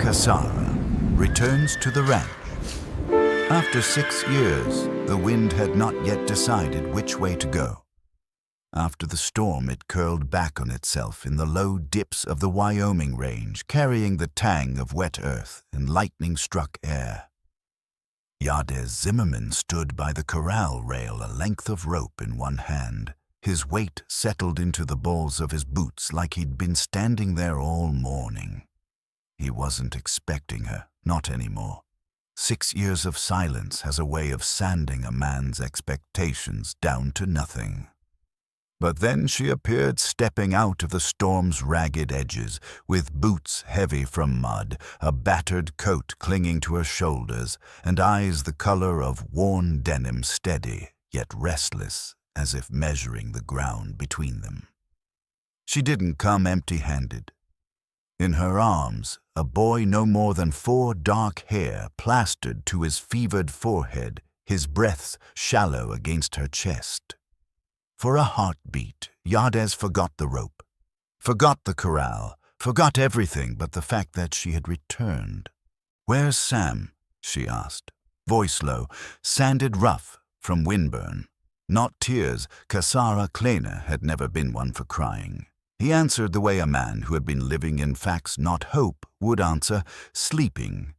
Kasara returns to the ranch. After 6 years, the wind had not yet decided which way to go. After the storm, it curled back on itself in the low dips of the Wyoming range, carrying the tang of wet earth and lightning-struck air. Yades Zimmerman stood by the corral rail, a length of rope in one hand. His weight settled into the balls of his boots like he'd been standing there all morning. He wasn't expecting her, not anymore. 6 years of silence has a way of sanding a man's expectations down to nothing. But then she appeared stepping out of the storm's ragged edges, with boots heavy from mud, a battered coat clinging to her shoulders, and eyes the color of worn denim, steady, yet restless, as if measuring the ground between them. She didn't come empty-handed. In her arms, a boy no more than 4 dark hair plastered to his fevered forehead, his breaths shallow against her chest. For a heartbeat, Yades forgot the rope, forgot the corral, forgot everything but the fact that she had returned. "Where's Sam?" she asked, voice low, sanded rough from windburn. Not tears, Kasara Kleiner had never been one for crying. He answered the way a man who had been living in facts, not hope, would answer, sleeping,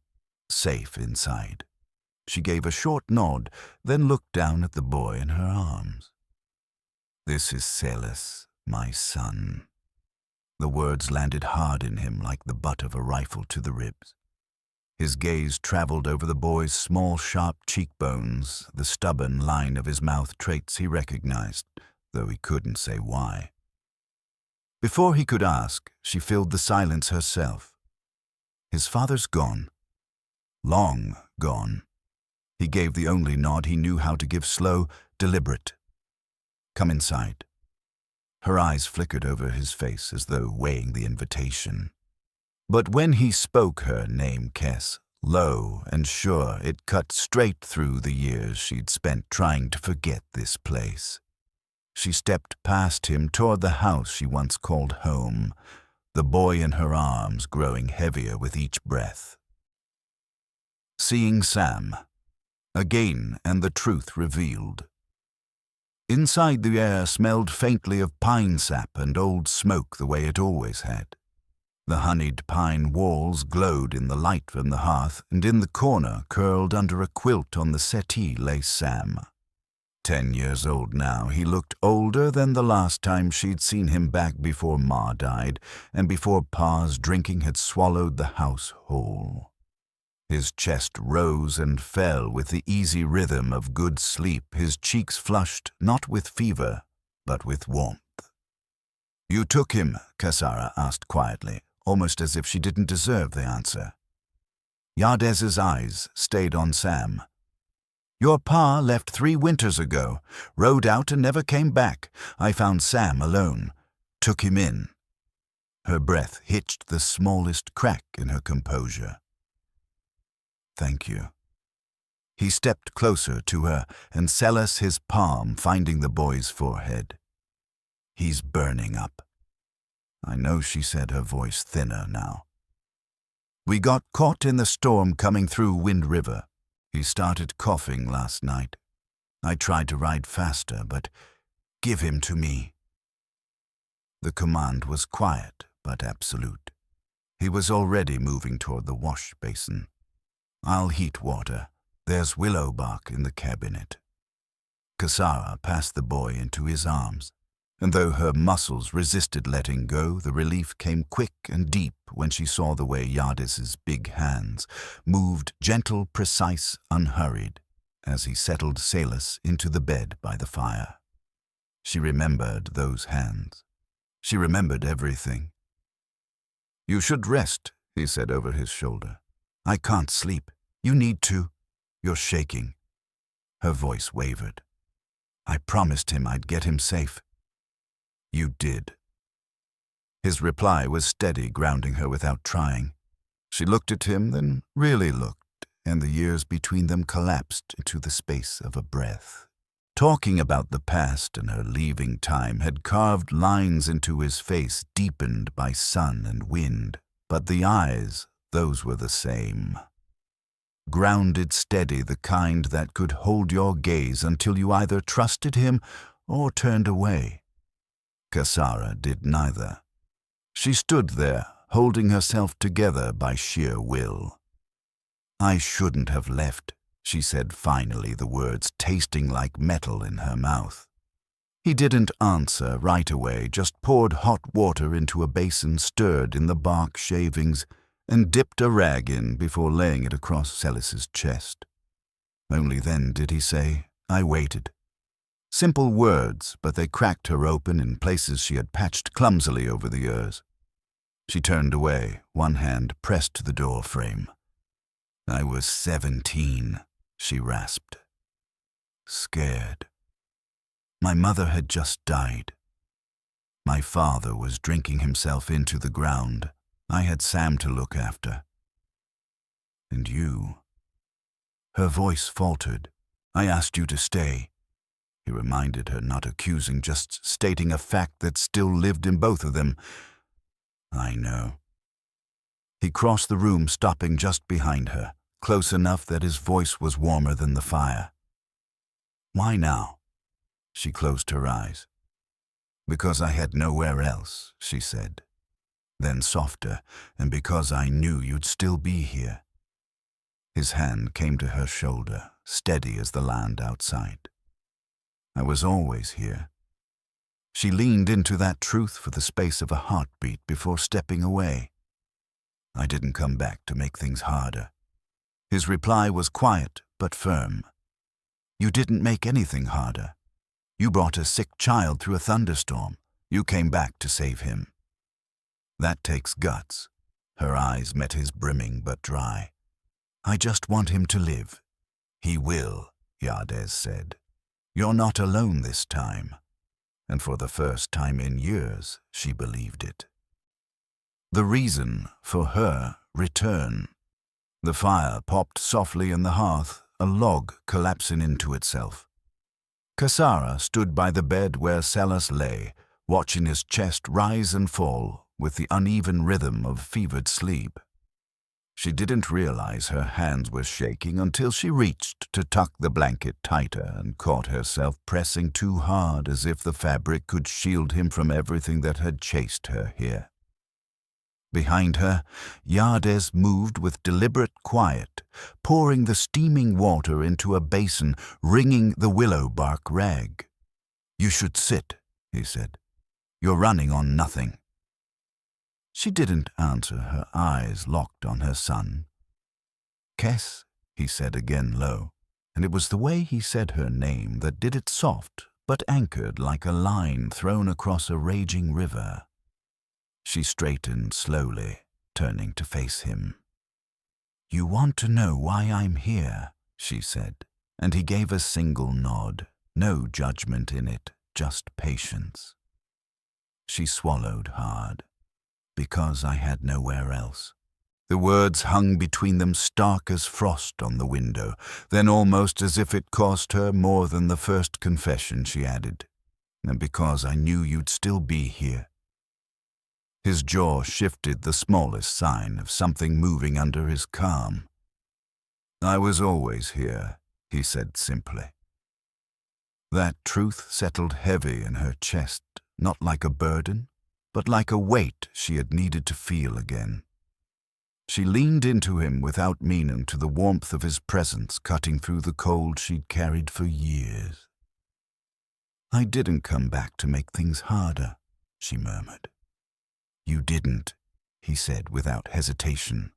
safe inside. She gave a short nod, then looked down at the boy in her arms. "This is Silas, my son." The words landed hard in him like the butt of a rifle to the ribs. His gaze traveled over the boy's small, sharp cheekbones, the stubborn line of his mouth, traits he recognized, though he couldn't say why. Before he could ask, she filled the silence herself. His father's gone. Long gone. He gave the only nod he knew how to give, slow, deliberate. "Come inside." Her eyes flickered over his face as though weighing the invitation. But when he spoke her name, Kess, low and sure, it cut straight through the years she'd spent trying to forget this place. She stepped past him toward the house she once called home, the boy in her arms growing heavier with each breath. Seeing Sam. Again, and the truth revealed. Inside, the air smelled faintly of pine sap and old smoke the way it always had. The honeyed pine walls glowed in the light from the hearth, and in the corner, curled under a quilt on the settee, lay Sam. 10 years old now, he looked older than the last time she'd seen him, back before Ma died and before Pa's drinking had swallowed the house whole. His chest rose and fell with the easy rhythm of good sleep, his cheeks flushed not with fever, but with warmth. "You took him?" Kasara asked quietly, almost as if she didn't deserve the answer. Yades's eyes stayed on Sam. "Your pa left 3 winters ago, rode out and never came back. I found Sam alone, took him in." Her breath hitched the smallest crack in her composure. "Thank you." He stepped closer to her and Silas his palm finding the boy's forehead. "He's burning up." "I know," she said, her voice thinner now. "We got caught in the storm coming through Wind River. He started coughing last night. I tried to ride faster, but give him to me." The command was quiet but absolute. He was already moving toward the wash basin. "I'll heat water. There's willow bark in the cabinet." Kasara passed the boy into his arms, and though her muscles resisted letting go, the relief came quick and deep when she saw the way Yades's big hands moved, gentle, precise, unhurried, as he settled Silas into the bed by the fire. She remembered those hands. She remembered everything. "You should rest," he said over his shoulder. "I can't sleep. You need to. You're shaking." Her voice wavered. "I promised him I'd get him safe." "You did." His reply was steady, grounding her without trying. She looked at him, then really looked, and the years between them collapsed into the space of a breath. Talking about the past and her leaving time had carved lines into his face deepened by sun and wind, but the eyes, those were the same. Grounded steady, the kind that could hold your gaze until you either trusted him or turned away. Cassara did neither. She stood there, holding herself together by sheer will. "I shouldn't have left," she said finally, the words tasting like metal in her mouth. He didn't answer right away, just poured hot water into a basin, stirred in the bark shavings, and dipped a rag in before laying it across Celis's chest. Only then did he say, "I waited." Simple words, but they cracked her open in places she had patched clumsily over the years. She turned away, one hand pressed to the door frame. "I was 17, she rasped. Scared. My mother had just died. My father was drinking himself into the ground. I had Sam to look after. And you." Her voice faltered. "I asked you to stay." He reminded her, not accusing, just stating a fact that still lived in both of them. "I know." He crossed the room, stopping just behind her, close enough that his voice was warmer than the fire. "Why now?" She closed her eyes. "Because I had nowhere else," she said. Then softer, "and because I knew you'd still be here." His hand came to her shoulder, steady as the land outside. "I was always here." She leaned into that truth for the space of a heartbeat before stepping away. "I didn't come back to make things harder." His reply was quiet but firm. "You didn't make anything harder. You brought a sick child through a thunderstorm. You came back to save him." "That takes guts." Her eyes met his, brimming but dry. "I just want him to live." "He will," Yades said. "You're not alone this time." And for the first time in years, she believed it. The reason, for her, return. The fire popped softly in the hearth, a log collapsing into itself. Cassara stood by the bed where Celis lay, watching his chest rise and fall with the uneven rhythm of fevered sleep. She didn't realize her hands were shaking until she reached to tuck the blanket tighter and caught herself pressing too hard, as if the fabric could shield him from everything that had chased her here. Behind her, Yades moved with deliberate quiet, pouring the steaming water into a basin, wringing the willow bark rag. "You should sit," he said. "You're running on nothing." She didn't answer, her eyes locked on her son. "Kes," he said again low, and it was the way he said her name that did it soft but anchored like a line thrown across a raging river. She straightened slowly, turning to face him. "You want to know why I'm here," she said, and he gave a single nod, no judgment in it, just patience. She swallowed hard. "Because I had nowhere else." The words hung between them stark as frost on the window, then almost as if it cost her more than the first confession, she added, "And because I knew you'd still be here." His jaw shifted, the smallest sign of something moving under his calm. "I was always here," he said simply. That truth settled heavy in her chest, not like a burden, but like a weight she had needed to feel again. She leaned into him without meaning, to the warmth of his presence cutting through the cold she'd carried for years. "I didn't come back to make things harder," she murmured. "You didn't," he said without hesitation.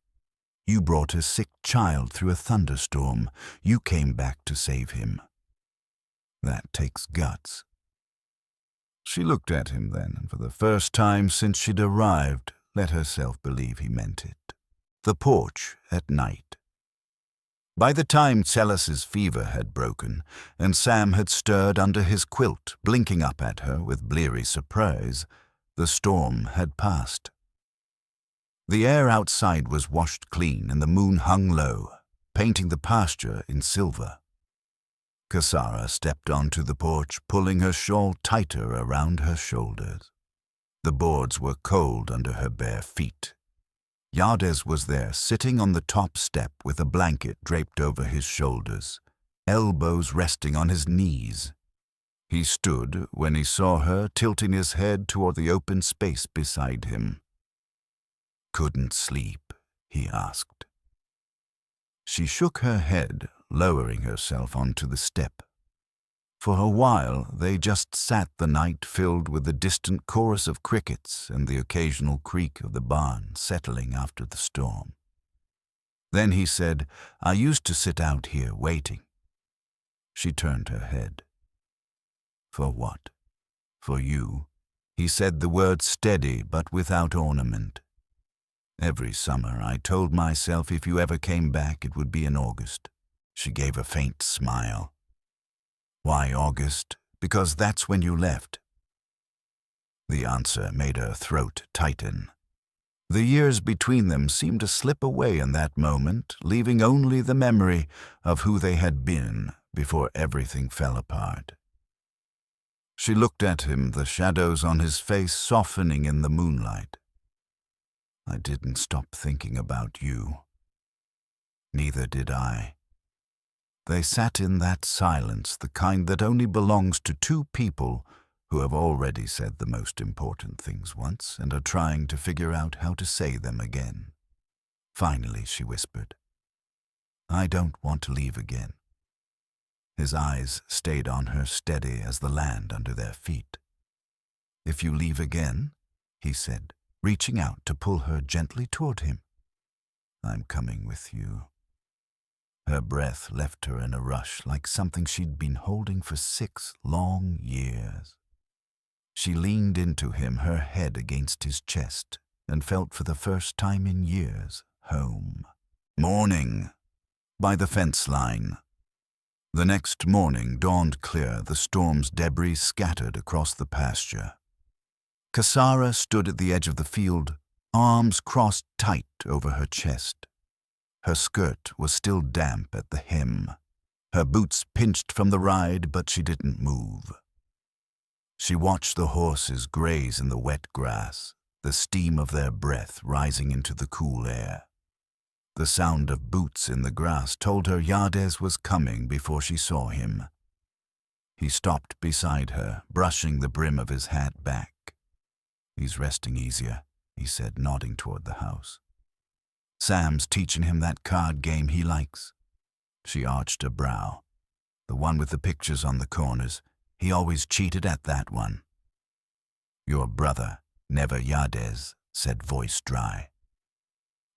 "You brought a sick child through a thunderstorm. You came back to save him. That takes guts." She looked at him then, and for the first time since she'd arrived, let herself believe he meant it. The porch at night. By the time Celis's fever had broken, and Sam had stirred under his quilt, blinking up at her with bleary surprise, the storm had passed. The air outside was washed clean, and the moon hung low, painting the pasture in silver. Cassara stepped onto the porch, pulling her shawl tighter around her shoulders. The boards were cold under her bare feet. Yades was there, sitting on the top step with a blanket draped over his shoulders, elbows resting on his knees. He stood when he saw her, tilting his head toward the open space beside him. "Couldn't sleep?" he asked. She shook her head, lowering herself onto the step. For a while they just sat, the night filled with the distant chorus of crickets and the occasional creak of the barn settling after the storm. Then he said, "I used to sit out here waiting." She turned her head. "For what?" "For you." He said the word steady but without ornament. "Every summer I told myself if you ever came back it would be in August." She gave a faint smile. "Why August?" "Because that's when you left." The answer made her throat tighten. The years between them seemed to slip away in that moment, leaving only the memory of who they had been before everything fell apart. She looked at him, the shadows on his face softening in the moonlight. "I didn't stop thinking about you." "Neither did I." They sat in that silence, the kind that only belongs to two people who have already said the most important things once and are trying to figure out how to say them again. Finally, she whispered, "I don't want to leave again." His eyes stayed on her, steady as the land under their feet. "If you leave again," he said, reaching out to pull her gently toward him, "I'm coming with you." Her breath left her in a rush, like something she'd been holding for 6 long years. She leaned into him, her head against his chest, and felt for the first time in years home. Morning. By the fence line. The next morning dawned clear, the storm's debris scattered across the pasture. Kasara stood at the edge of the field, arms crossed tight over her chest. Her skirt was still damp at the hem. Her boots pinched from the ride, but she didn't move. She watched the horses graze in the wet grass, the steam of their breath rising into the cool air. The sound of boots in the grass told her Yades was coming before she saw him. He stopped beside her, brushing the brim of his hat back. "He's resting easier," he said, nodding toward the house. "Sam's teaching him that card game he likes." She arched a brow. "The one with the pictures on the corners. He always cheated at that one." "Your brother, never Yades," said voice dry.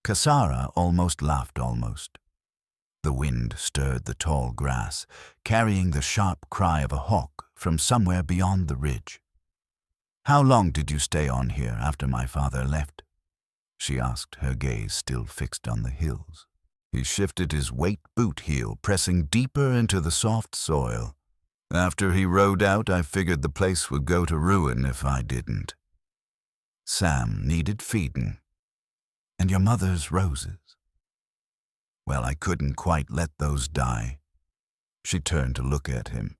Kasara almost laughed. The wind stirred the tall grass, carrying the sharp cry of a hawk from somewhere beyond the ridge. "How long did you stay on here after my father left?" she asked, her gaze still fixed on the hills. He shifted his weight boot heel, pressing deeper into the soft soil. "After he rode out, I figured the place would go to ruin if I didn't. Sam needed feeding. And your mother's roses. Well, I couldn't quite let those die." She turned to look at him.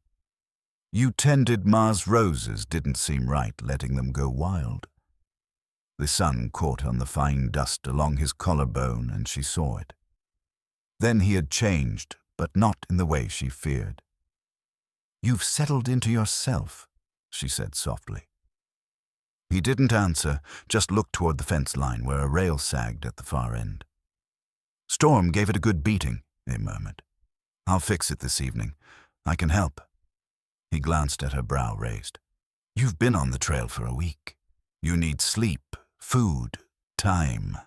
"You tended Ma's roses, didn't seem right letting them go wild." The sun caught on the fine dust along his collarbone, and she saw it. Then he had changed, but not in the way she feared. "You've settled into yourself," she said softly. He didn't answer, just looked toward the fence line where a rail sagged at the far end. "Storm gave it a good beating," he murmured. "I'll fix it this evening. I can help." He glanced at her, brow raised. "You've been on the trail for a week. You need sleep, food, time."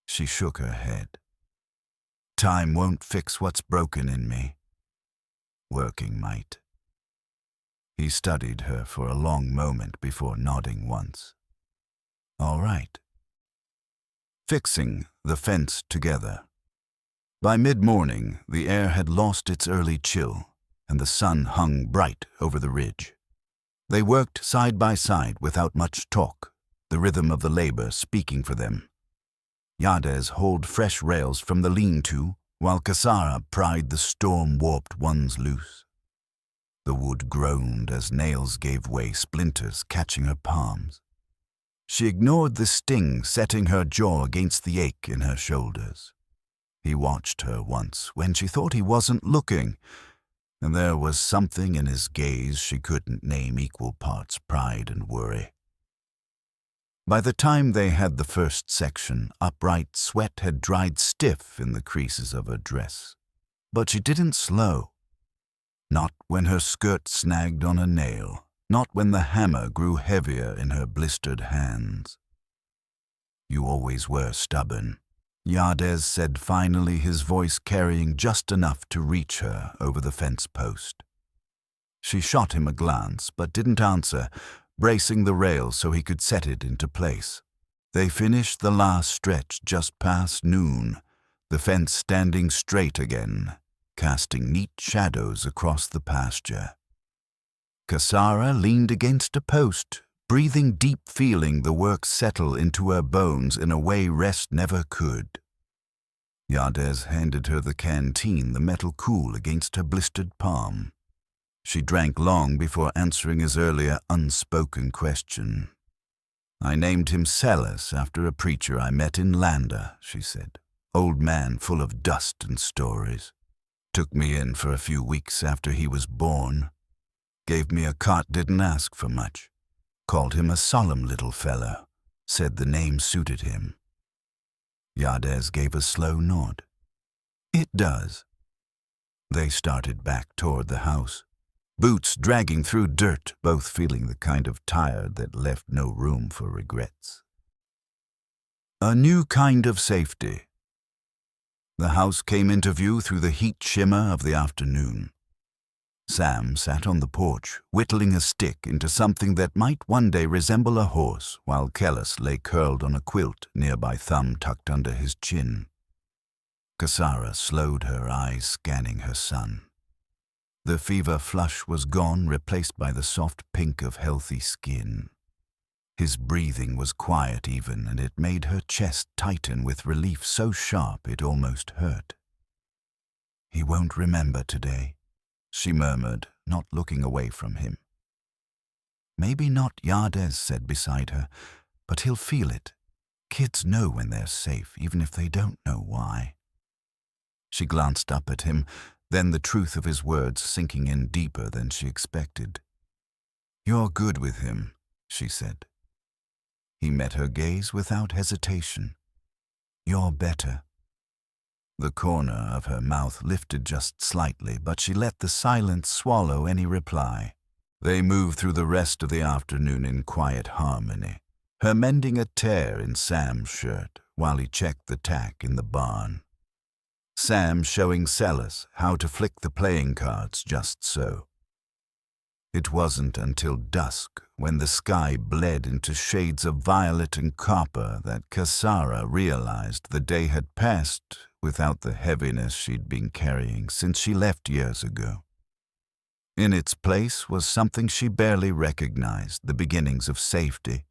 She shook her head. "Time won't fix what's broken in me. Working might." He studied her for a long moment before nodding once. "All right." Fixing the fence together. By mid-morning, the air had lost its early chill, and the sun hung bright over the ridge. They worked side by side without much talk, the rhythm of the labor speaking for them. Yades hauled fresh rails from the lean-to, while Kasara pried the storm-warped ones loose. The wood groaned as nails gave way, splinters catching her palms. She ignored the sting setting her jaw against the ache in her shoulders. He watched her once when she thought he wasn't looking, and there was something in his gaze she couldn't name equal parts pride and worry. By the time they had the first section, upright sweat had dried stiff in the creases of her dress. But she didn't slow. Not when her skirt snagged on a nail, not when the hammer grew heavier in her blistered hands. "You always were stubborn," Yades said finally, his voice carrying just enough to reach her over the fence post. She shot him a glance, but didn't answer, bracing the rail so he could set it into place. They finished the last stretch just past noon, the fence standing straight again, casting neat shadows across the pasture. Kasara leaned against a post, breathing deep, feeling the work settle into her bones in a way rest never could. Yades handed her the canteen, the metal cool against her blistered palm. She drank long before answering his earlier unspoken question. "I named him Celis after a preacher I met in Landa," she said. "Old man full of dust and stories. Took me in for a few weeks after he was born. Gave me a cot, didn't ask for much. Called him a solemn little fellow. Said the name suited him." Yades gave a slow nod. "It does." They started back toward the house, boots dragging through dirt, both feeling the kind of tired that left no room for regrets. A new kind of safety. The house came into view through the heat shimmer of the afternoon. Sam sat on the porch, whittling a stick into something that might one day resemble a horse, while Kellis lay curled on a quilt, nearby thumb tucked under his chin. Kasara slowed her eyes, scanning her son. The fever flush was gone, replaced by the soft pink of healthy skin. His breathing was quiet even, and it made her chest tighten with relief so sharp it almost hurt. "He won't remember today," she murmured, not looking away from him. "Maybe not," Yades said beside her, "but he'll feel it. Kids know when they're safe, even if they don't know why." She glanced up at him, then the truth of his words sinking in deeper than she expected. "You're good with him," she said. He met her gaze without hesitation. "You're better." The corner of her mouth lifted just slightly, but she let the silence swallow any reply. They moved through the rest of the afternoon in quiet harmony, her mending a tear in Sam's shirt while he checked the tack in the barn. Sam showing Celis how to flick the playing cards just so. It wasn't until dusk, when the sky bled into shades of violet and copper, that Kasara realized the day had passed without the heaviness she'd been carrying since she left years ago. In its place was something she barely recognized, the beginnings of safety,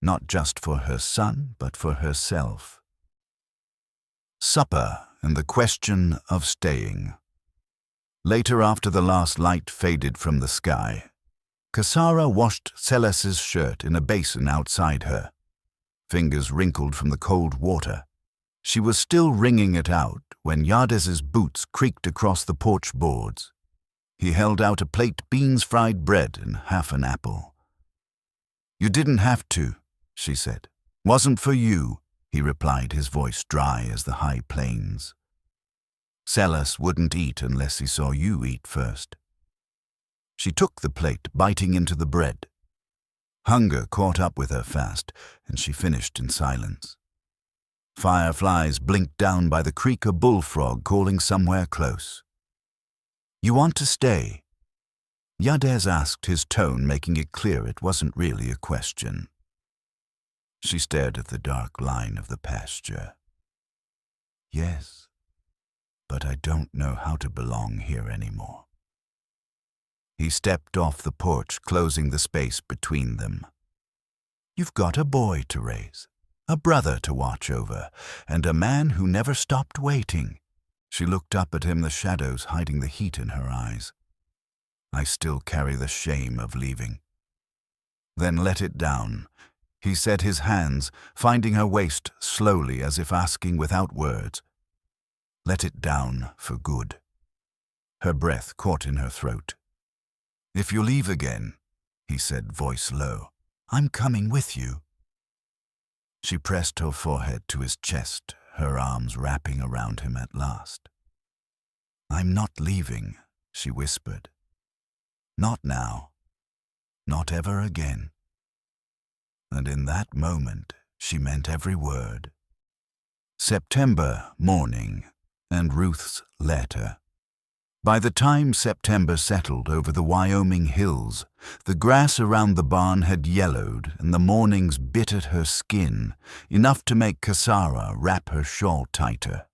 not just for her son, but for herself. Supper and the question of staying. Later, after the last light faded from the sky, Kasara washed Celis's shirt in a basin outside her. Fingers wrinkled from the cold water. She was still wringing it out when Yades's boots creaked across the porch boards. He held out a plate, beans, fried bread, and half an apple. "You didn't have to," she said. "Wasn't for you," he replied, his voice dry as the high plains. "Celis wouldn't eat unless he saw you eat first." She took the plate, biting into the bread. Hunger caught up with her fast, and she finished in silence. Fireflies blinked down by the creek, a bullfrog calling somewhere close. "You want to stay?" Yades asked, his tone making it clear it wasn't really a question. She stared at the dark line of the pasture. "Yes, but I don't know how to belong here anymore." He stepped off the porch, closing the space between them. "You've got a boy to raise, a brother to watch over, and a man who never stopped waiting." She looked up at him, the shadows hiding the heat in her eyes. "I still carry the shame of leaving." Then let it down. He set his hands, finding her waist slowly as if asking without words. Let it down for good. Her breath caught in her throat. If you leave again, he said, voice low, I'm coming with you. She pressed her forehead to his chest, her arms wrapping around him at last. I'm not leaving, she whispered. Not now. Not ever again. And in that moment, she meant every word. September morning, and Ruth's letter. By the time September settled over the Wyoming hills, the grass around the barn had yellowed and the mornings bit at her skin, enough to make Kasara wrap her shawl tighter.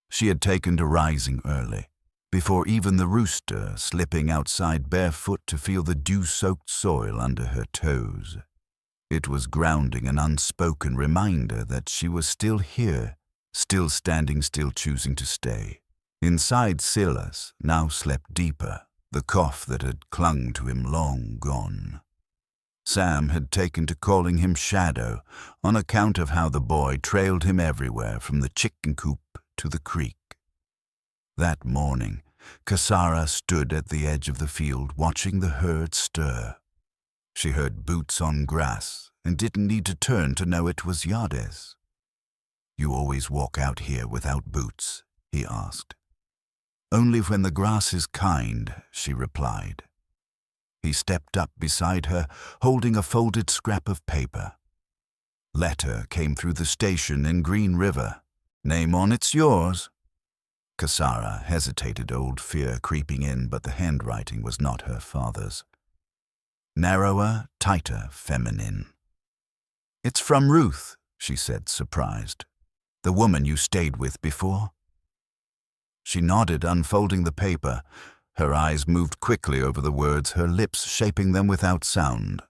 She had taken to rising early, before even the rooster slipping outside barefoot to feel the dew-soaked soil under her toes. It was grounding, an unspoken reminder that she was still here, still standing, still choosing to stay. Inside Silas now slept deeper, the cough that had clung to him long gone. Sam had taken to calling him Shadow on account of how the boy trailed him everywhere from the chicken coop to the creek. That morning, Kasara stood at the edge of the field watching the herd stir. She heard boots on grass and didn't need to turn to know it was Yades. You always walk out here without boots, he asked. Only when the grass is kind, she replied. He stepped up beside her, holding a folded scrap of paper. Letter came through the station in Green River. Name on it's yours. Kasara hesitated, old fear creeping in, but the handwriting was not her father's. Narrower, tighter, feminine. It's from Ruth, she said, surprised. The woman you stayed with before? She nodded, unfolding the paper. Her eyes moved quickly over the words, her lips shaping them without sound.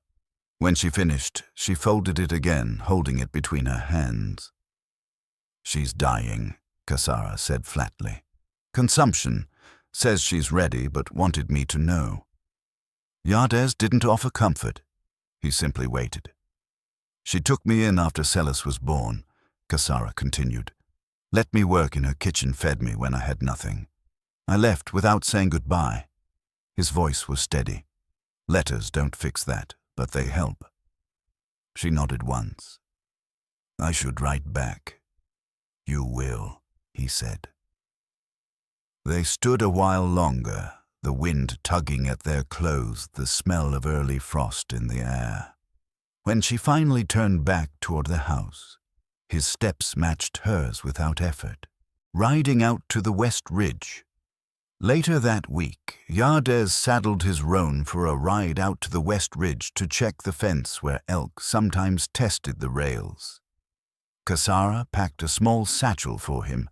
When she finished, she folded it again, holding it between her hands. She's dying, Kasara said flatly. Consumption. Says she's ready, but wanted me to know. Yades didn't offer comfort. He simply waited. She took me in after Celis was born, Kasara continued. Let me work in her kitchen, fed me when I had nothing. I left without saying goodbye. His voice was steady. Letters don't fix that, but they help. She nodded once. I should write back. You will, he said. They stood a while longer, the wind tugging at their clothes, the smell of early frost in the air. When she finally turned back toward the house, his steps matched hers without effort, riding out to the West Ridge. Later that week, Yades saddled his roan for a ride out to the West Ridge to check the fence where elk sometimes tested the rails. Kasara packed a small satchel for him,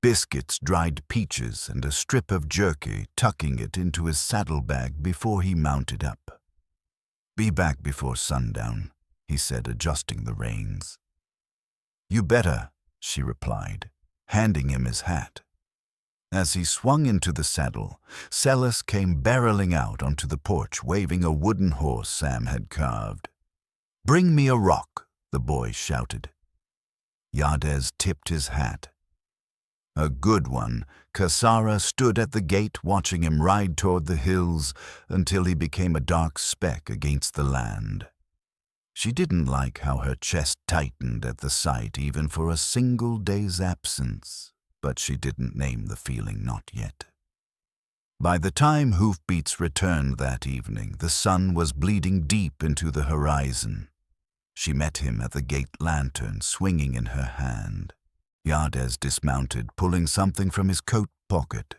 biscuits, dried peaches, and a strip of jerky, tucking it into his saddlebag before he mounted up. Be back before sundown, he said, adjusting the reins. You better, she replied, handing him his hat. As he swung into the saddle, Celis came barreling out onto the porch, waving a wooden horse Sam had carved. Bring me a rock, the boy shouted. Yades tipped his hat. A good one, Kasara stood at the gate watching him ride toward the hills until he became a dark speck against the land. She didn't like how her chest tightened at the sight even for a single day's absence, but she didn't name the feeling, not yet. By the time Hoofbeats returned that evening, the sun was bleeding deep into the horizon. She met him at the gate lantern, swinging in her hand. Yades dismounted, pulling something from his coat pocket.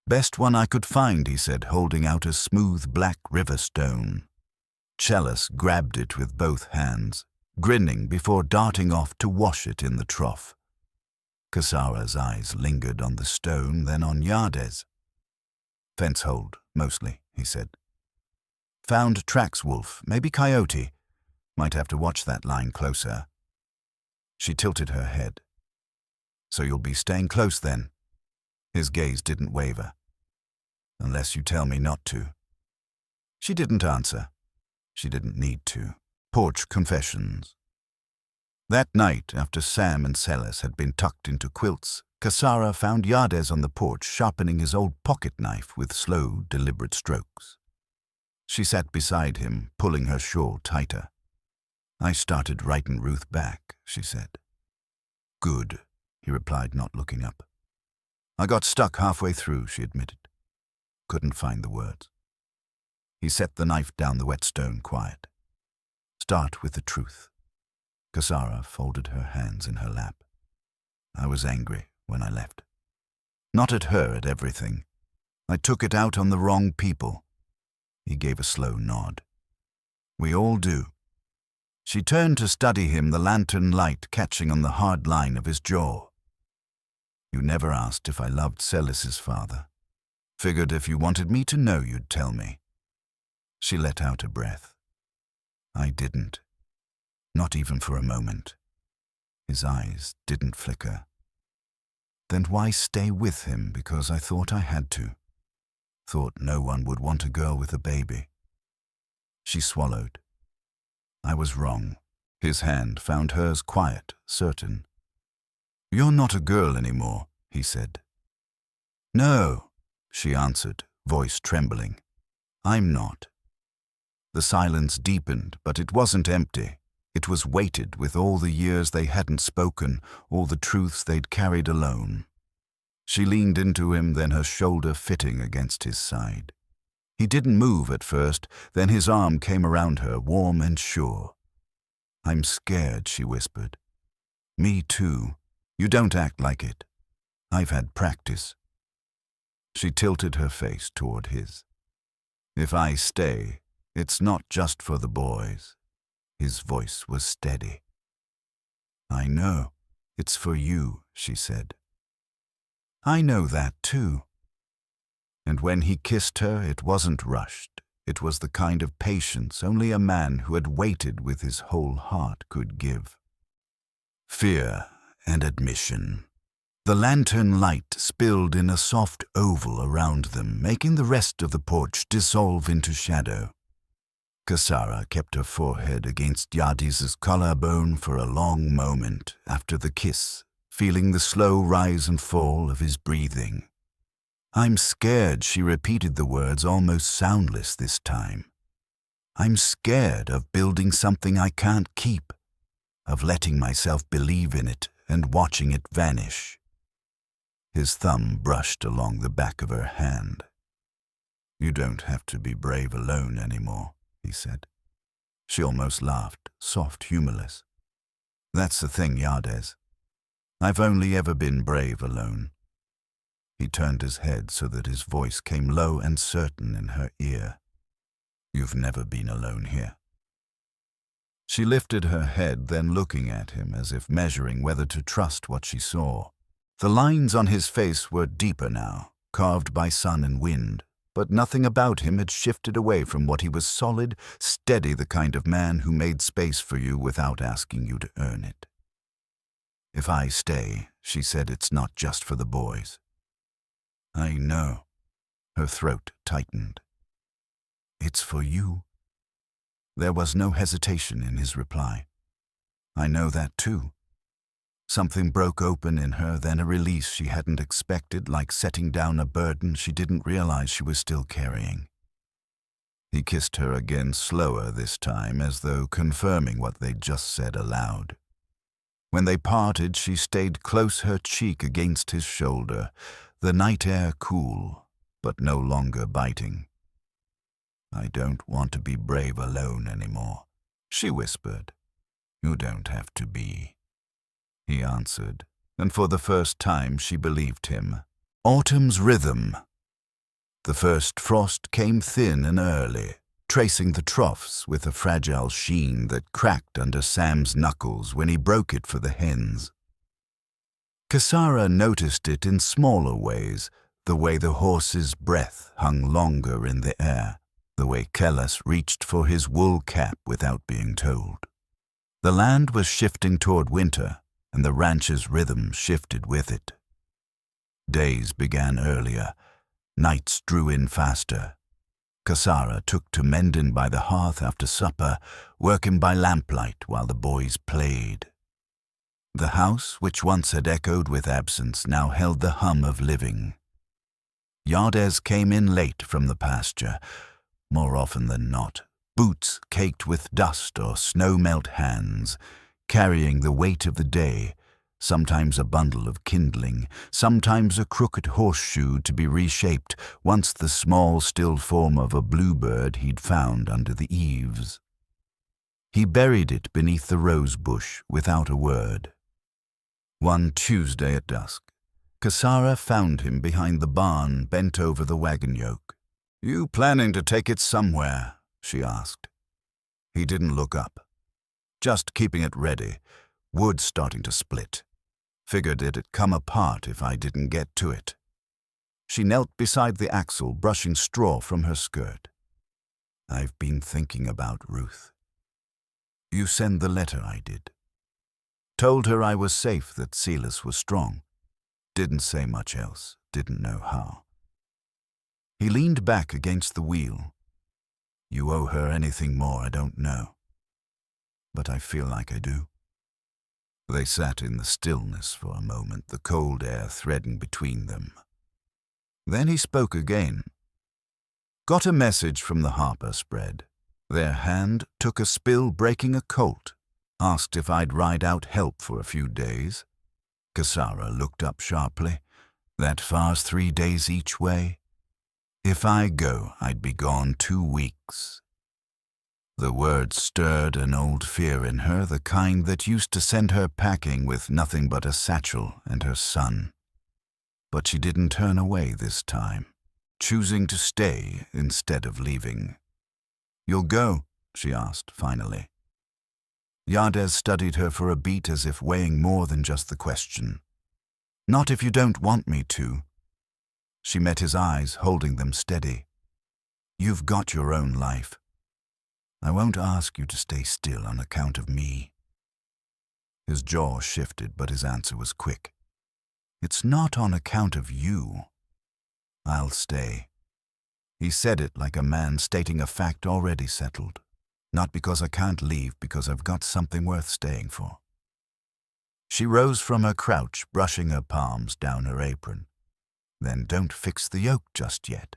Best one I could find, he said, holding out a smooth black river stone. Celis grabbed it with both hands, grinning before darting off to wash it in the trough. Kasara's eyes lingered on the stone, then on Yades. Fence hold, mostly, he said. Found tracks, wolf, maybe coyote. Might have to watch that line closer. She tilted her head. So you'll be staying close then? His gaze didn't waver. Unless you tell me not to. She didn't answer. She didn't need to. Porch Confessions. That night, after Sam and Celis had been tucked into quilts, Cassara found Yades on the porch sharpening his old pocket knife with slow, deliberate strokes. She sat beside him, pulling her shawl tighter. "I started writing Ruth back," she said. "Good," he replied, not looking up. "I got stuck halfway through," she admitted. Couldn't find the words. He set the knife down the whetstone quiet. "Start with the truth." Cassara folded her hands in her lap. "I was angry when I left. Not at her, at everything. I took it out on the wrong people." He gave a slow nod. "We all do." She turned to study him, the lantern light catching on the hard line of his jaw. "You never asked if I loved Celis's father. Figured if you wanted me to know, you'd tell me." She let out a breath. "I didn't. Not even for a moment." His eyes didn't flicker. "Then why stay with him? Because I thought I had to. Thought no one would want a girl with a baby." She swallowed. "I was wrong." His hand found hers quiet, certain. "You're not a girl anymore," he said. "No," she answered, voice trembling. "I'm not." The silence deepened, but it wasn't empty. It was weighted with all the years they hadn't spoken, all the truths they'd carried alone. She leaned into him, then her shoulder fitting against his side. He didn't move at first, then his arm came around her, warm and sure. "I'm scared," she whispered. "Me too. You don't act like it. I've had practice." She tilted her face toward his. "If I stay, it's not just for the boys." His voice was steady. "I know. It's for you," she said. "I know that too." And when he kissed her, it wasn't rushed. It was the kind of patience only a man who had waited with his whole heart could give. Fear and admission. The lantern light spilled in a soft oval around them, making the rest of the porch dissolve into shadow. Cassara kept her forehead against Yades's collarbone for a long moment after the kiss, feeling the slow rise and fall of his breathing. "I'm scared," she repeated the words, almost soundless this time. "I'm scared of building something I can't keep, of letting myself believe in it and watching it vanish." His thumb brushed along the back of her hand. "You don't have to be brave alone anymore," he said. She almost laughed, soft, humorless. "That's the thing, Yades. I've only ever been brave alone." He turned his head so that his voice came low and certain in her ear. "You've never been alone here." She lifted her head, then looking at him as if measuring whether to trust what she saw. The lines on his face were deeper now, carved by sun and wind, but nothing about him had shifted away from what he was: solid, steady, the kind of man who made space for you without asking you to earn it. "If I stay," she said, "it's not just for the boys." "I know." Her throat tightened. "It's for you." There was no hesitation in his reply. "I know that too." Something broke open in her, then a release she hadn't expected, like setting down a burden she didn't realize she was still carrying. He kissed her again, slower this time, as though confirming what they'd just said aloud. When they parted, she stayed close, her cheek against his shoulder, the night air cool, but no longer biting. "I don't want to be brave alone anymore," she whispered. "You don't have to be," he answered, and for the first time she believed him. Autumn's rhythm. The first frost came thin and early, tracing the troughs with a fragile sheen that cracked under Sam's knuckles when he broke it for the hens. Cassara noticed it in smaller ways, the way the horse's breath hung longer in the air, the way Kellas reached for his wool cap without being told. The land was shifting toward winter, and the ranch's rhythm shifted with it. Days began earlier, nights drew in faster. Cassara took to mending by the hearth after supper, working by lamplight while the boys played. The house, which once had echoed with absence, now held the hum of living. Yardes came in late from the pasture, more often than not, boots caked with dust or snow-melt hands, carrying the weight of the day, sometimes a bundle of kindling, sometimes a crooked horseshoe to be reshaped, once the small, still form of a bluebird he'd found under the eaves. He buried it beneath the rose bush without a word. One Tuesday at dusk, Cassara found him behind the barn, bent over the wagon yoke. "You planning to take it somewhere?" she asked. He didn't look up. "Just keeping it ready. Wood starting to split. Figured it'd come apart if I didn't get to it." She knelt beside the axle, brushing straw from her skirt. "I've been thinking about Ruth. You send the letter I did. Told her I was safe, that Silas was strong. Didn't say much else, didn't know how." He leaned back against the wheel. "You owe her anything more, I don't know. But I feel like I do." They sat in the stillness for a moment, the cold air threading between them. Then he spoke again. "Got a message from the Harper spread. Their hand took a spill breaking a colt. Asked if I'd ride out help for a few days." Cassara looked up sharply. "That far's 3 days each way? If I go, I'd be gone 2 weeks." The words stirred an old fear in her, the kind that used to send her packing with nothing but a satchel and her son. But she didn't turn away this time, choosing to stay instead of leaving. "You'll go?" she asked finally. Yardes studied her for a beat, as if weighing more than just the question. "Not if you don't want me to." She met his eyes, holding them steady. "You've got your own life. I won't ask you to stay still on account of me." His jaw shifted, but his answer was quick. "It's not on account of you. I'll stay." He said it like a man stating a fact already settled. "Not because I can't leave, because I've got something worth staying for." She rose from her crouch, brushing her palms down her apron. "Then don't fix the yoke just yet."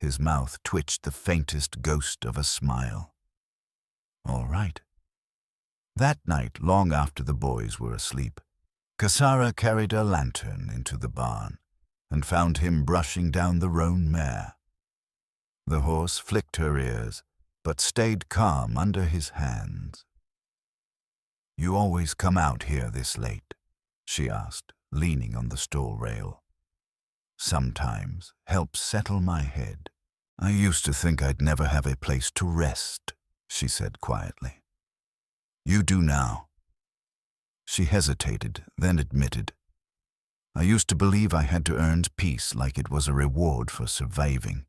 His mouth twitched the faintest ghost of a smile. "All right." That night, long after the boys were asleep, Cassara carried a lantern into the barn and found him brushing down the roan mare. The horse flicked her ears, but stayed calm under his hands. "You always come out here this late?" she asked, leaning on the stall rail. "Sometimes helps settle my head. I used to think I'd never have a place to rest," she said quietly. "You do now." She hesitated, then admitted, "I used to believe I had to earn peace, like it was a reward for surviving."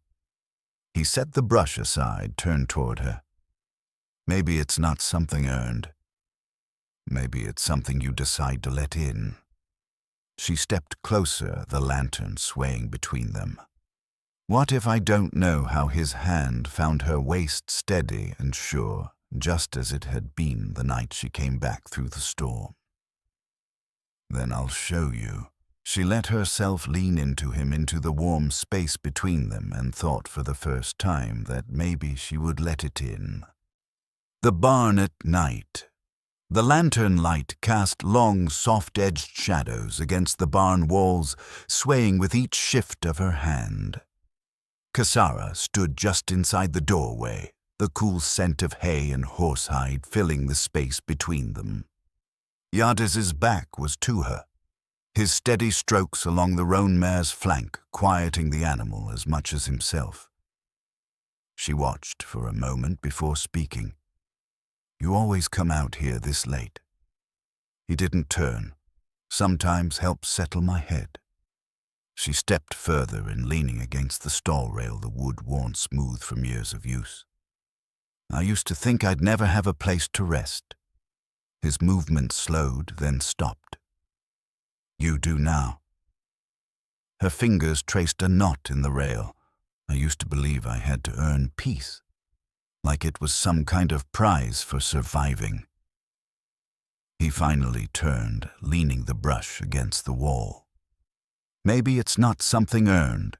He set the brush aside, turned toward her. "Maybe it's not something earned. Maybe it's something you decide to let in." She stepped closer, the lantern swaying between them. What if I don't know how his hand found her waist steady and sure, just as it had been the night she came back through the storm? "Then I'll show you." She let herself lean into him, into the warm space between them, and thought for the first time that maybe she would let it in. The barn at night. The lantern light cast long, soft-edged shadows against the barn walls, swaying with each shift of her hand. Cassara stood just inside the doorway, the cool scent of hay and horsehide filling the space between them. Yardes's back was to her, his steady strokes along the roan mare's flank quieting the animal as much as himself. She watched for a moment before speaking. "You always come out here this late." He didn't turn. "Sometimes helps settle my head." She stepped further and leaning against the stall rail, the wood worn smooth from years of use. "I used to think I'd never have a place to rest." His movement slowed, then stopped. "You do now." Her fingers traced a knot in the rail, I used to believe I had to earn peace, like it was some kind of prize for surviving. He finally turned, leaning the brush against the wall. Maybe it's not something earned.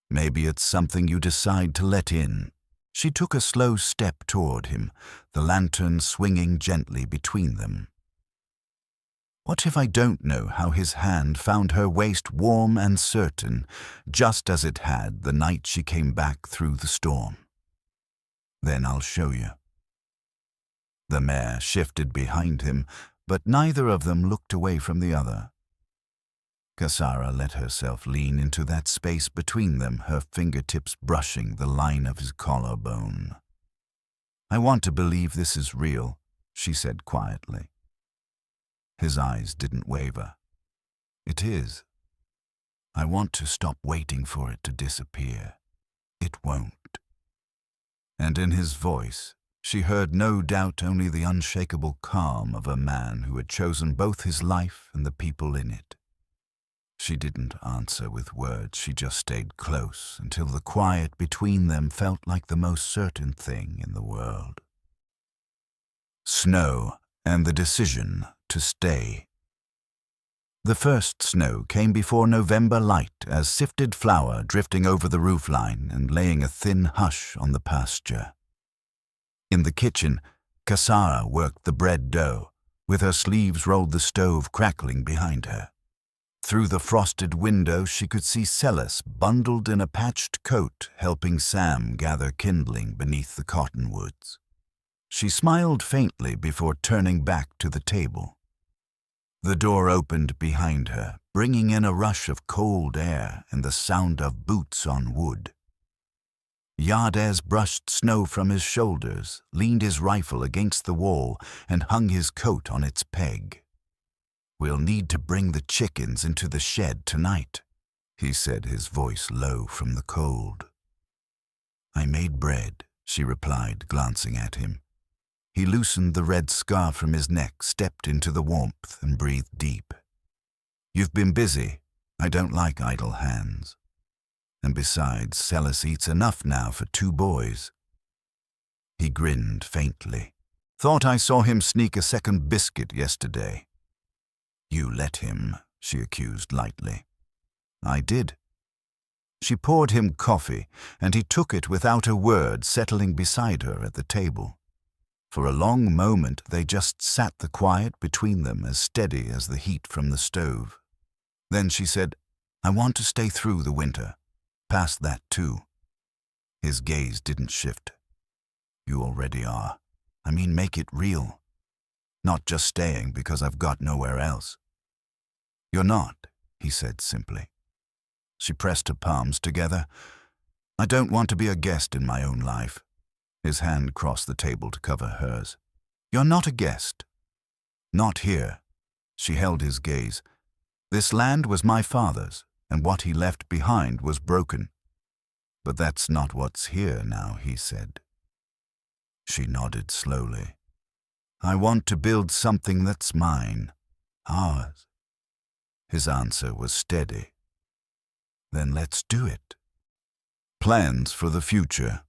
Maybe it's something you decide to let in. She took a slow step toward him, the lantern swinging gently between them. What if I don't know how his hand found her waist warm and certain, just as it had the night she came back through the storm? Then I'll show you. The mare shifted behind him, but neither of them looked away from the other. Cassara let herself lean into that space between them, her fingertips brushing the line of his collarbone. "I want to believe this is real," she said quietly. His eyes didn't waver. "It is. I want to stop waiting for it to disappear. It won't." And in his voice, she heard no doubt only the unshakable calm of a man who had chosen both his life and the people in it. She didn't answer with words, she just stayed close until the quiet between them felt like the most certain thing in the world. Snow and the decision to stay. The first snow came before November light as sifted flour drifting over the roofline and laying a thin hush on the pasture. In the kitchen, Cassara worked the bread dough, with her sleeves rolled the stove crackling behind her. Through the frosted window she could see Celis bundled in a patched coat helping Sam gather kindling beneath the cottonwoods. She smiled faintly before turning back to the table. The door opened behind her, bringing in a rush of cold air and the sound of boots on wood. Yades brushed snow from his shoulders, leaned his rifle against the wall, and hung his coat on its peg. "We'll need to bring the chickens into the shed tonight," he said, his voice low from the cold. "I made bread," she replied, glancing at him. He loosened the red scarf from his neck, stepped into the warmth, and breathed deep. "You've been busy. I don't like idle hands. And besides, Celis eats enough now for 2 boys. He grinned faintly. "Thought I saw him sneak a second biscuit yesterday." "You let him," she accused lightly. "I did." She poured him coffee, and he took it without a word, settling beside her at the table. For a long moment they just sat, the quiet between them as steady as the heat from the stove. Then she said, "I want to stay through the winter. Past that, too." His gaze didn't shift. "You already are. I mean, make it real. Not just staying because I've got nowhere else." "You're not," he said simply. She pressed her palms together. "I don't want to be a guest in my own life." His hand crossed the table to cover hers. "You're not a guest." "Not here." She held his gaze. "This land was my father's, and what he left behind was broken. But that's not what's here now," he said. She nodded slowly. "I want to build something that's mine, ours." His answer was steady. "Then let's do it." Plans for the future.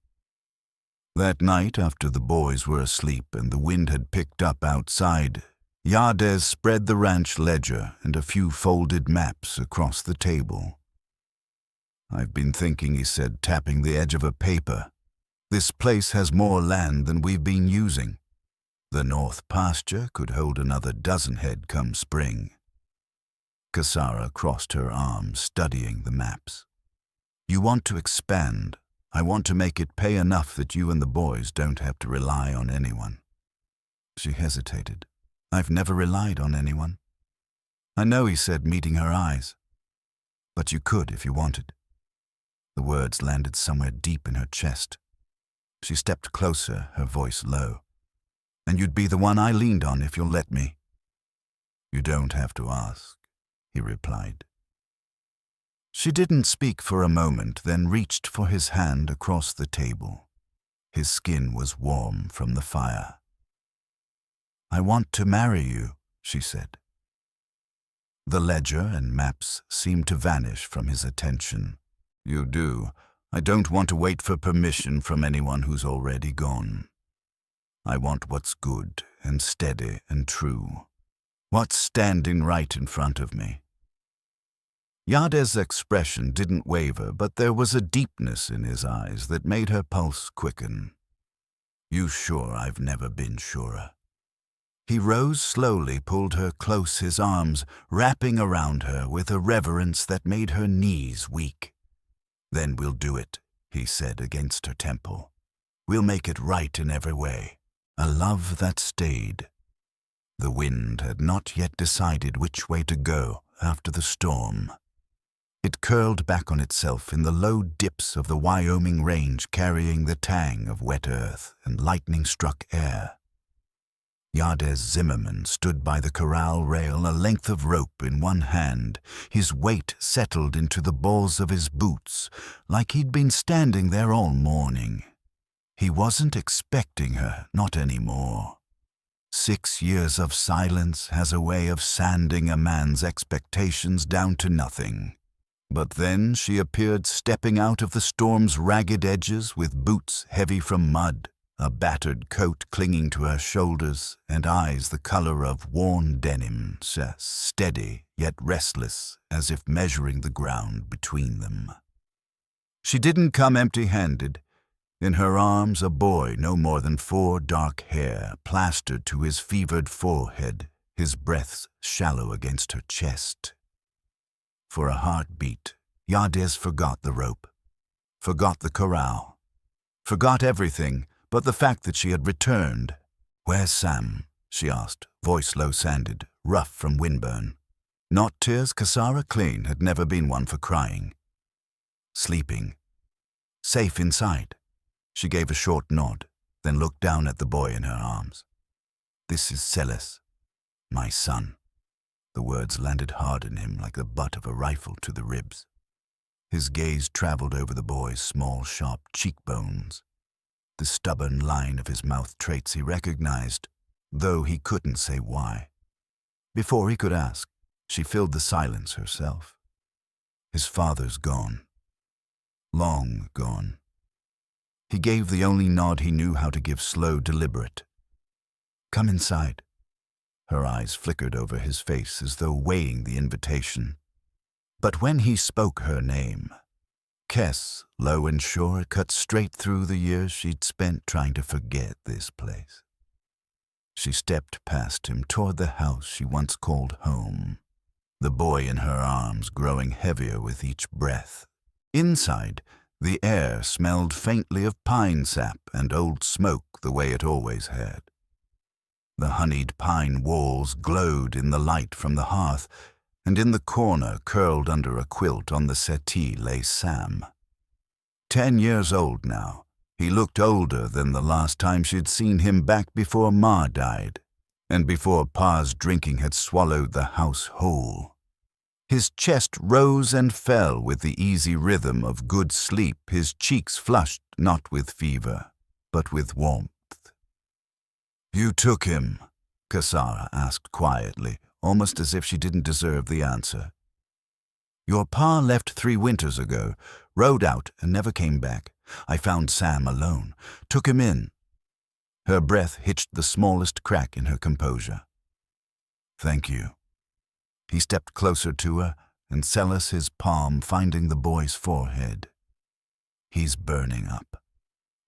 That night, after the boys were asleep and the wind had picked up outside, Yades spread the ranch ledger and a few folded maps across the table. "I've been thinking," he said, tapping the edge of a paper. "This place has more land than we've been using. The north pasture could hold another 12 head come spring." Cassara crossed her arms, studying the maps. "You want to expand. I want to make it pay enough that you and the boys don't have to rely on anyone." She hesitated. "I've never relied on anyone." "I know," he said, meeting her eyes. "But you could if you wanted." The words landed somewhere deep in her chest. She stepped closer, her voice low. "And you'd be the one I leaned on if you'll let me." "You don't have to ask," he replied. She didn't speak for a moment, then reached for his hand across the table. His skin was warm from the fire. "I want to marry you," she said. The ledger and maps seemed to vanish from his attention. "You do. I don't want to wait for permission from anyone who's already gone. I want what's good and steady and true. What's standing right in front of me. Yadez's expression didn't waver, but there was a deepness in his eyes that made her pulse quicken. You sure I've never been surer. He rose slowly, pulled her close, his arms wrapping around her with a reverence that made her knees weak. Then we'll do it, he said against her temple. We'll make it right in every way. A love that stayed. The wind had not yet decided which way to go after the storm. It curled back on itself in the low dips of the Wyoming range, carrying the tang of wet earth and lightning-struck air. Yadez Zimmerman stood by the corral rail, a length of rope in one hand. His weight settled into the balls of his boots, like he'd been standing there all morning. He wasn't expecting her, not anymore. 6 years of silence has a way of sanding a man's expectations down to nothing. But then she appeared stepping out of the storm's ragged edges with boots heavy from mud, a battered coat clinging to her shoulders, and eyes the color of worn denim, steady yet restless, as if measuring the ground between them. She didn't come empty-handed. In her arms a boy no more than 4, dark hair plastered to his fevered forehead, his breaths shallow against her chest. For a heartbeat, Yadez forgot the rope, forgot the corral, forgot everything but the fact that she had returned. Where's Sam? She asked, voice low-sanded, rough from windburn. Not tears. Cassara Clean had never been one for crying. Sleeping. Safe inside. She gave a short nod, then looked down at the boy in her arms. This is Celis, my son. The words landed hard in him like the butt of a rifle to the ribs. His gaze traveled over the boy's small, sharp cheekbones. The stubborn line of his mouth traits he recognized, though he couldn't say why. Before he could ask, she filled the silence herself. His father's gone. Long gone. He gave the only nod he knew how to give, slow, deliberate. Come inside. Her eyes flickered over his face as though weighing the invitation. But when he spoke her name, Kess, low and sure, cut straight through the years she'd spent trying to forget this place. She stepped past him toward the house she once called home, the boy in her arms growing heavier with each breath. Inside, the air smelled faintly of pine sap and old smoke the way it always had. The honeyed pine walls glowed in the light from the hearth, and in the corner, curled under a quilt on the settee, lay Sam. 10 years old now, he looked older than the last time she'd seen him back before Ma died, and before Pa's drinking had swallowed the house whole. His chest rose and fell with the easy rhythm of good sleep, his cheeks flushed not with fever, but with warmth. You took him? Cassara asked quietly, almost as if she didn't deserve the answer. Your pa left 3 winters ago, rode out and never came back. I found Sam alone, took him in. Her breath hitched the smallest crack in her composure. Thank you. He stepped closer to her and Celis his palm finding the boy's forehead. He's burning up.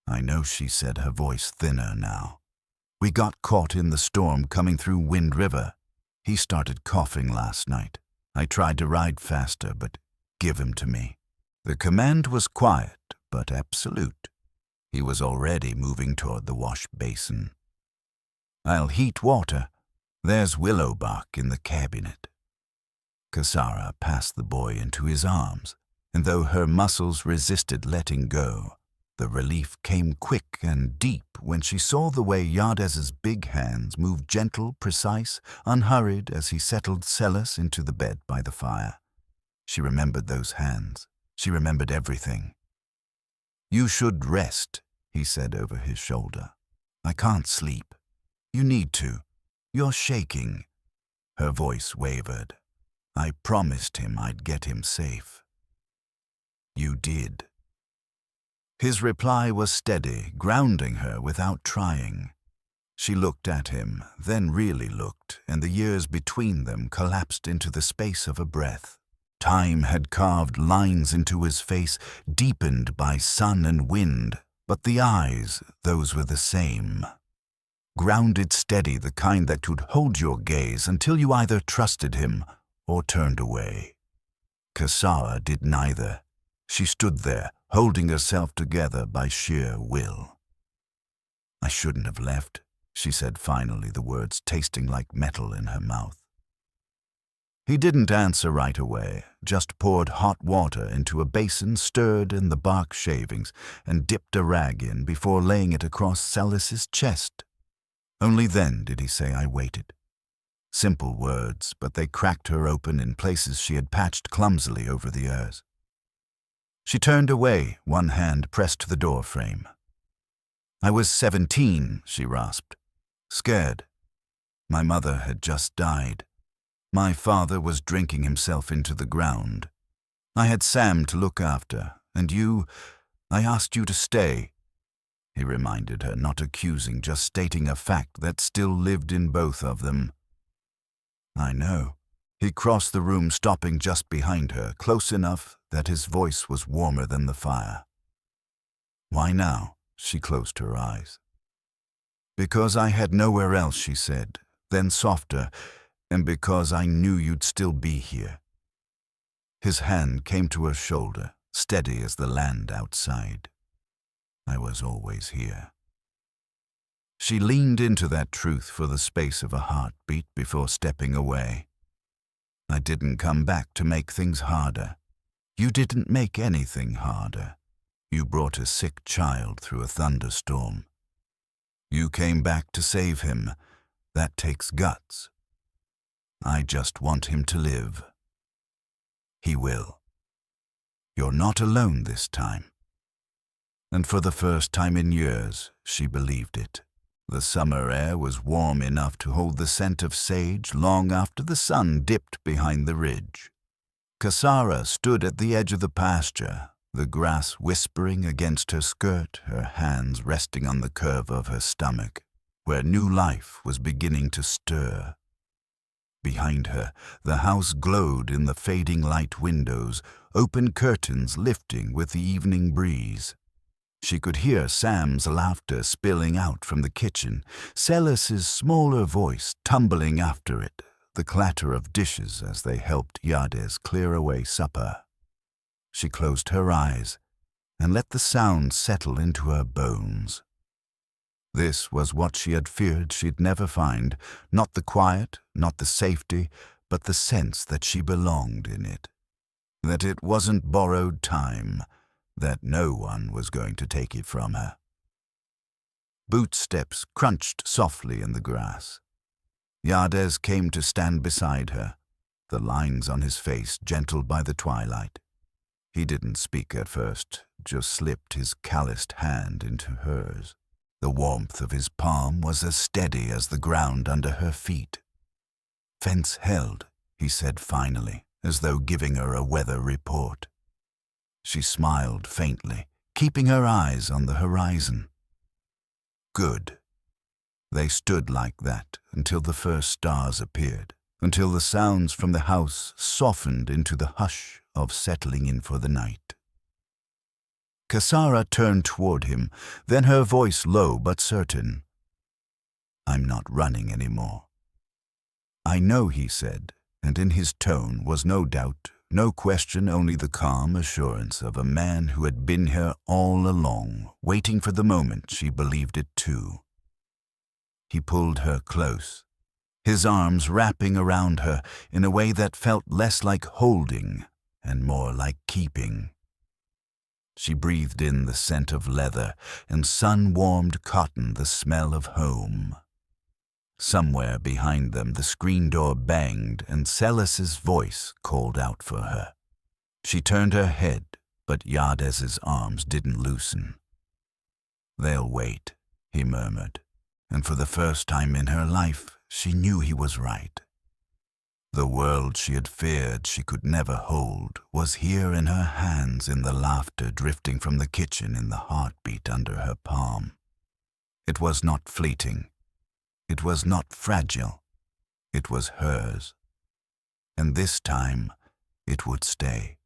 I know, she said, her voice thinner now. We got caught in the storm coming through Wind River. He started coughing last night. I tried to ride faster, but give him to me. The command was quiet, but absolute. He was already moving toward the wash basin. I'll heat water. There's willow bark in the cabinet. Cassara passed the boy into his arms, and though her muscles resisted letting go, the relief came quick and deep when she saw the way Yadez's big hands moved gentle, precise, unhurried as he settled Celis into the bed by the fire. She remembered those hands. She remembered everything. You should rest, he said over his shoulder. I can't sleep. You need to. You're shaking. Her voice wavered. I promised him I'd get him safe. You did. His reply was steady, grounding her without trying. She looked at him, then really looked, and the years between them collapsed into the space of a breath. Time had carved lines into his face, deepened by sun and wind, but the eyes, those were the same. Grounded steady, the kind that could hold your gaze until you either trusted him or turned away. Kasara did neither. She stood there, holding herself together by sheer will. "I shouldn't have left," she said finally, the words tasting like metal in her mouth. He didn't answer right away, just poured hot water into a basin, stirred in the bark shavings, and dipped a rag in before laying it across Celis's chest. Only then did he say, "I waited." Simple words, but they cracked her open in places she had patched clumsily over the years. She turned away, one hand pressed to the door frame. "I was 17, she rasped. "Scared. My mother had just died. My father was drinking himself into the ground. I had Sam to look after, and I asked you to stay." He reminded her, not accusing, just stating a fact that still lived in both of them. "I know." He crossed the room, stopping just behind her, close enough that his voice was warmer than the fire. "Why now?" She closed her eyes. "Because I had nowhere else," she said, then softer, "and because I knew you'd still be here." His hand came to her shoulder, steady as the land outside. "I was always here." She leaned into that truth for the space of a heartbeat before stepping away. "I didn't come back to make things harder. You didn't make anything harder. You brought a sick child through a thunderstorm. You came back to save him. That takes guts. I just want him to live. He will. You're not alone this time." And for the first time in years, she believed it. The summer air was warm enough to hold the scent of sage long after the sun dipped behind the ridge. Kasara stood at the edge of the pasture, the grass whispering against her skirt, her hands resting on the curve of her stomach, where new life was beginning to stir. Behind her, the house glowed in the fading light windows, open curtains lifting with the evening breeze. She could hear Sam's laughter spilling out from the kitchen, Celis's smaller voice tumbling after it, the clatter of dishes as they helped Yades clear away supper. She closed her eyes and let the sound settle into her bones. This was what she had feared she'd never find, not the quiet, not the safety, but the sense that she belonged in it, that it wasn't borrowed time, that no one was going to take it from her. Boot steps crunched softly in the grass. Yades came to stand beside her, the lines on his face gentled by the twilight. He didn't speak at first, just slipped his calloused hand into hers. The warmth of his palm was as steady as the ground under her feet. "Fence held," he said finally, as though giving her a weather report. She smiled faintly, keeping her eyes on the horizon. Good. They stood like that until the first stars appeared, until the sounds from the house softened into the hush of settling in for the night. Kasara turned toward him, then her voice low but certain. "I'm not running anymore." "I know," he said, and in his tone was no doubt, no question, only the calm assurance of a man who had been here all along, waiting for the moment she believed it too. He pulled her close, his arms wrapping around her in a way that felt less like holding and more like keeping. She breathed in the scent of leather and sun-warmed cotton, the smell of home. Somewhere behind them the screen door banged and Celis's voice called out for her. She turned her head, but Yades's arms didn't loosen. "They'll wait," he murmured, and for the first time in her life she knew he was right. The world she had feared she could never hold was here in her hands, in the laughter drifting from the kitchen, in the heartbeat under her palm. It was not fleeting. It was not fragile. It was hers. And this time it would stay.